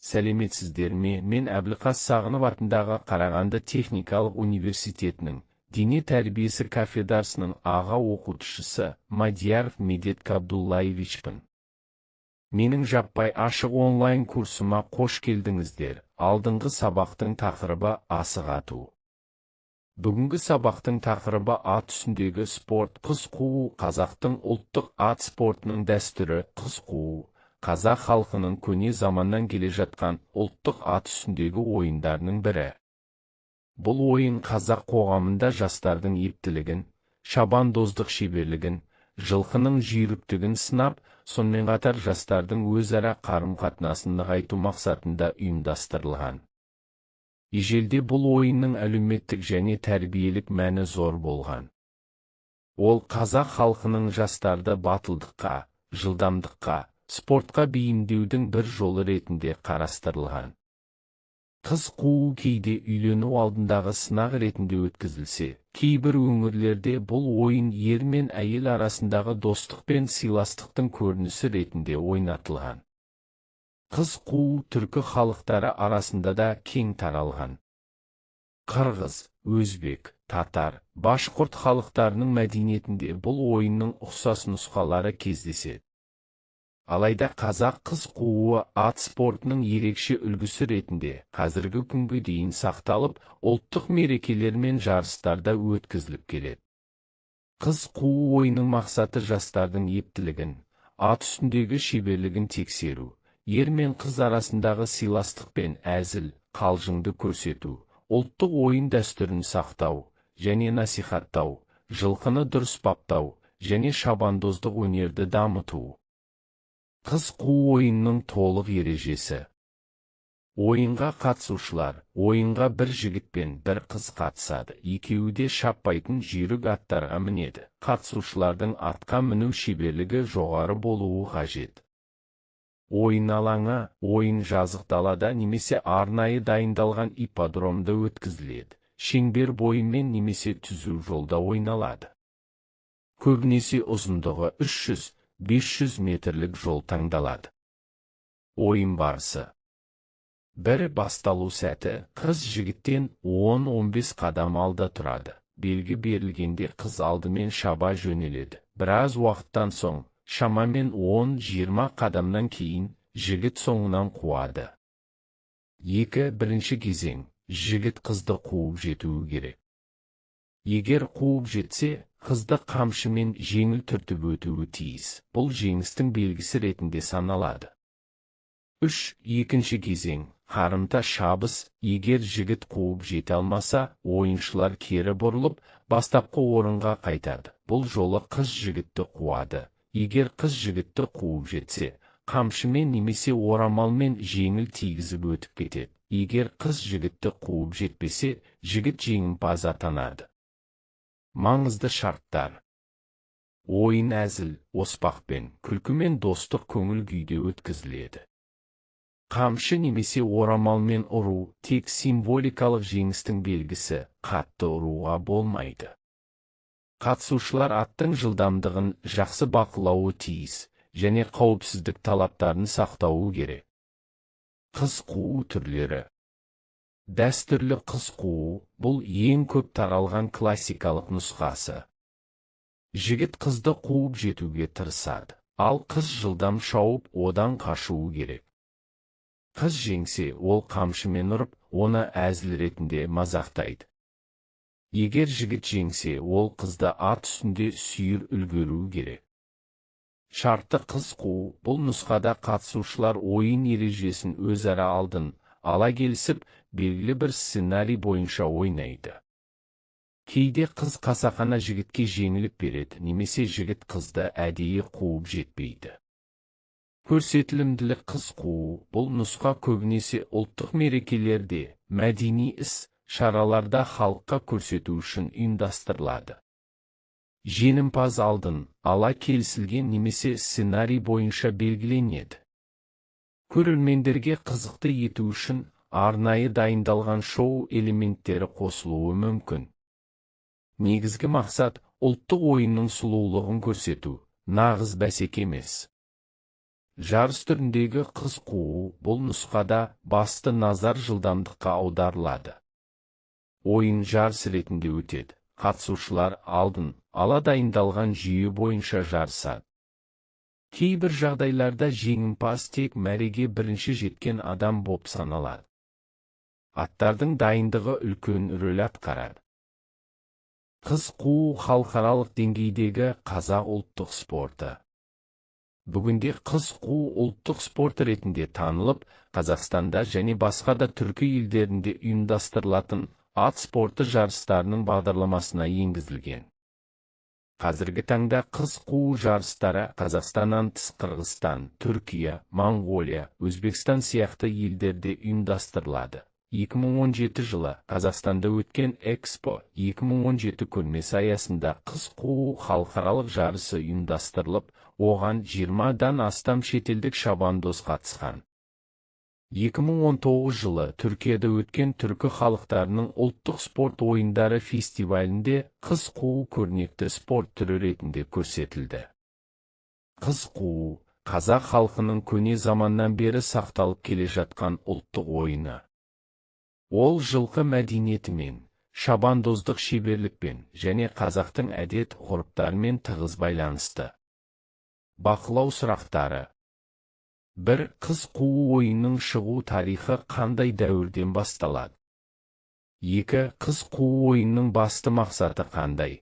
Сәлеметсіздер ме? Мен Әбілқас Сағынов атындағы Қарағанды техникалық университетінің дене тәрбиесі кафедрасының аға оқытушысы Мадияров Медет Абдуллаевичпін. Менің жаппай ашық онлайн курсыма қош келдіңіздер. Алдыңғы сабақтың тақырыбы асық ату. Бүгінгі сабақтың тақырыбы ат үстіндегі спорт. Қыз қуу. Қазақтың ұлттық ат спортының дәстүрі. Қыз қуу қазақ халқының көне заманнан келе жатқан ұлттық ат үстіндегі ойындарының бірі. Бұл ойын қазақ қоғамында жастардың ептілігін, шабандоздық шеберлігін, жылқының жүйріктігін сынап, сонымен қатар жастардың өзара қарым-қатынасын нығайту мақсатында ұйымдастырылған. Ежелде бұл ойынның әлеуметтік және тәрбиелік мәні зор болған. Ол қазақ халқының жастарды батылдыққа, жылдамдыққа, спортқа бейімдеудің бір жолы ретінде қарастырылған. Қыз қуу кейде үйлену алдындағы сынақ ретінде өткізілсе, кейбір өңірлерде бұл ойын ер мен әйел арасындағы достық пен сыйластықтың көрінісі ретінде ойнатылған. Қыз қуу түркі халықтары арасында да кең таралған. Қырғыз, өзбек, татар, башқұрт халықтарының мәдениетінде бұл ойынның ұқсас нұсқалары кездеседі. Алайда қазақ қыз қууы ат спортының ерекше үлгісі ретінде қазіргі күнге дейін сақталып, ұлттық мерекелер мен жарыстарда өткізіліп келеді. Қыз қуу ойынның мақсаты жастардың ептілігін, ат үстіндегі шеберлігін тексеру, ер мен қыз арасындағы сыйластық пен әзіл, қалжыңды көрсету, ұлттық ойын дәстүрін сақтау және насихаттау, жылқыны дұрыс баптау және шабандоздық өнерді дамыту. Қыз қуу ойынның толық ережесі. Ойынға қатысушылар, ойынға бір жігіт пен бір қыз қатысады. Екеуі де шаппайтын жүйрік аттарға мінеді. Қатысушылардың атқа міну шеберлігі жоғары болуы қажет. Ойын алаңы, ойын жазық далада немесе арнайы дайындалған ипподромда өткізіледі. Шеңбер бойымен немесе түзу жолда ойналады. Көбінесе ұзындығы 300-500 метрлік жол таңдалады. Ойын барысы. Бірі басталу сәті, қыз жігіттен 10-15 қадам алда тұрады. Белгі берілгенде қыз алдымен шаба жөнеледі. Біраз уақыттан соң, шамамен 10-20 қадамнан кейін, жігіт соңынан қуады. Бірінші кезең, жігіт қызды қуып жетуі керек. Егер қуып жетсе, қызды қамшымен жеңіл түртіп өтуі тиіс. Бұл жеңістің белгісі ретінде саналады. Екінші кезең, қарымта шабыс. Егер жігіт қуып жете алмаса, ойыншылар кері бұрылып, бастапқы орынға қайтады. Бұл жолы қыз жігітті қуады. Егер қыз жігітті қуып жетсе, қамшымен немесе орамалмен жеңіл тигізіп өтіп кетеді. Егер қыз жігітті қуып жетпесе, жігіт жеңімпаз атанады. Маңызды шарттар. Ойын әзіл, оспақпен, күлкімен достық көңіл күйде өткізіледі. Қамшы немесе орамалмен ұру тек символикалық жеңістің белгісі, қатты ұруға болмайды. Қатысушылар аттың жылдамдығын жақсы бақылауы тиіс және қауіпсіздік талаптарын сақтауы керек. Қыз қуу түрлері. Дәстүрлі қыз қуу – бұл ең көп таралған классикалық нұсқасы. Жігіт қызды қуып жетуге тырысады, ал қыз жылдам шауып, одан қашуы керек. Қыз жеңсе, ол қамшымен ұрып, оны әзіл ретінде мазақтайды. Егер жігіт жеңсе, ол қызды ат үстінде сүйір үлгеруі керек. Шартты қыз қуу – бұл нұсқада қатысушылар ойын ережесін өзара алдын ала келісіп, белгілі бір сценарий бойынша ойнайды. Кейде қыз қасақана жігітке жеңіліп береді, немесе жігіт қызды әдейі қуып жетпейді. Көрсетілімділік қыз қуу – бұл нұсқа көбінесе ұлттық мерекелерде, мәдени іс, шараларда халыққа көрсету үшін ұйымдастырылады. Жеңімпаз алдын ала келісілген немесе сценарий бойынша белгіленеді. Көрермендерге қызықты ету үшін арнайы дайындалған шоу элементтері қосылуы мүмкін. Негізгі мақсат ұлттық ойынның сұлулығын көрсету, нағыз бәсеке емес. Жарыс түріндегі қыз қуу бұл нұсқада басты назар жылдамдыққа аударылады. Ойын жарыс ретінде өтеді. Қатысушылар алдын ала дайындалған жүйе бойынша жарысады. Кейбір жағдайларда жеңімпаз тек мәреге бірінші жеткен адам болып саналады. Аттардың дайындығы үлкен рөл атқарады. Қыз қуу халықаралық деңгейдегі қазақ ұлттық спорты. Бүгінде қыз қуу ұлттық спорт ретінде танылып, Қазақстанда және басқа да түркі елдерінде ұйымдастырылатын ат спорты жарыстарының бағдарламасына енгізілген. Қазіргі таңда қыз қуу жарыстары Қазақстаннан тыс Қырғызстан, Түркия, Моңғолия, Өзбекстан сияқты елдерде ұйымдастырылады. 2017 жылы Қазақстанда өткен Экспо 2017 көрмесі аясында қыз қуу халықаралық жарысы ұйымдастырылып, оған 20-дан астам шетелдік шабандоз қатысқан. 2019 жылы Түркияда өткен түркі халықтарының ұлттық спорт ойындары фестивалінде қыз қуу көрнекті спорт түрі ретінде көрсетілді. Қыз қуу қазақ халқының көне заманнан бері сақталып келе жатқан ұлттық ойыны. Ол жылқы мәдениетімен, шабандоздық шеберлікпен және қазақтың әдет-ғұрыптарымен тығыз байланысты. Бақылау сұрақтары. 1. Қыз қуу ойынның шығу тарихы қандай дәуірден басталады? 2. Қыз қуу ойынның басты мақсаты қандай?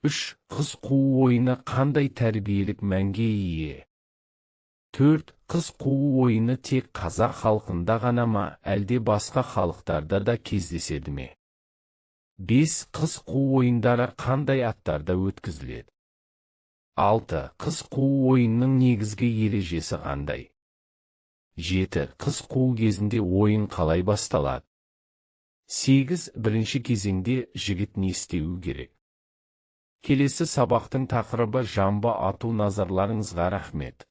3. Қыз қуу ойыны қандай тәрбиелік мәнге ие? 4. Қыз қуу ойыны тек қазақ халқында ғана ма, әлде басқа халықтарда да кездеседі ме? 5. Қыз қуу ойындары қандай аттарда өткізіледі? 6. Қыз қуу ойынның негізгі ережесі қандай? 7. Қыз қуу кезінде ойын қалай басталады? 8. Бірінші кезеңде жігіт не істеуі керек? Келесі сабақтың тақырыбы жамбы ату. Назарларыңызға рахмет.